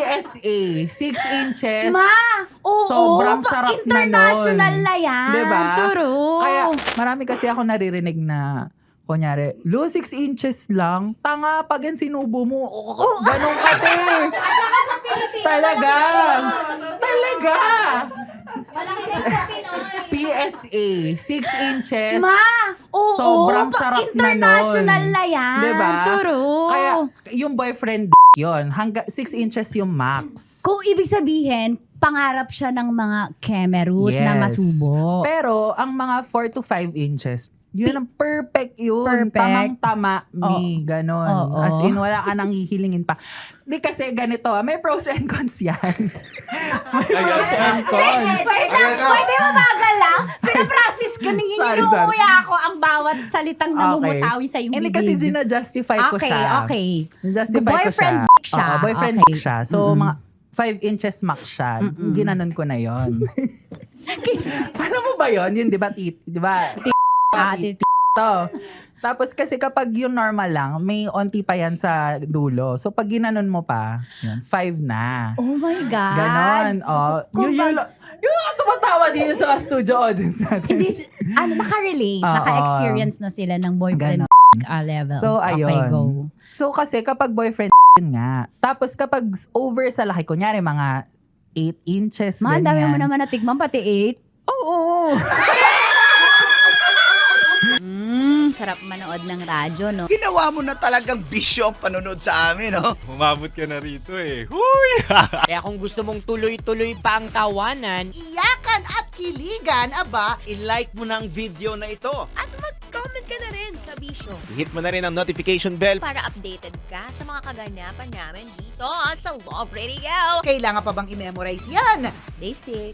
PSA, 6 inches. Ma! Oo, Sobrang sarap na nun. international na yan. Diba? True. Kaya marami kasi ako naririnig na, kunyari, lo 6 inches lang, tanga pag yan sinubo mo, ganun kate. Talaga. Talaga. PSA, 6 inches. Ma! Oo, Sobrang sarap na nun. international na yan. Diba? True. Kaya yung boyfriend yun, hanggang 6 inches yung max. Kung ibig sabihin, pangarap siya ng mga kemerut na masubo. Pero ang mga 4 to 5 inches, yun ang perfect yun. Perfect. Tamang-tama, me. Ganon. Oo. As in, wala ka nang hihilingin pa. Di kasi ganito, may pros and cons yan. May pros and cons. Wait lang, pwede mabagal lang? Pinaprocess ko nang Sorry. inuuya ako ang bawat salitang namumutawi sa iyong Hindi bibig. kasi gina-justify ko siya. Okay. Gina-justify ko Boyfriend siya. siya. Oo, boyfriend Okay. siya. So, mga 5 inches max siya. Ginanon ko na yon. Paano mo ba yon? Yun, di ba? Di ba? To. Tapos kasi kapag yung normal lang, may onti pa yan sa dulo. So pag ginanon mo pa, yun, 5 na. Oh my God. Ganon. Yung mga tumatawa din sa studio audience natin. Hindi, naka-relate, Oo. naka-experience na sila ng boyfriend levels. So, Okay, ayun. go. So kasi kapag boyfriend yun nga. Tapos kapag over sa laki, kunyari mga 8 inches, Ma, ang dami mo ganyan. naman natigman, pati 8. Oo. Sarap manood ng radyo, no? Ginawa mo na talagang bisyo ang panonood sa amin, no? Umabot ka na rito eh. Huy! Kaya kung gusto mong tuloy-tuloy pa ang tawanan, Iyakan at kiligan, aba, i-like mo na ang video na ito. At mag-comment ka na rin, Kabisyo, Hit mo na rin ang notification bell. para updated ka sa mga kaganapan namin dito sa Love Radio. kailangan pa bang i-memorize yan? Basic.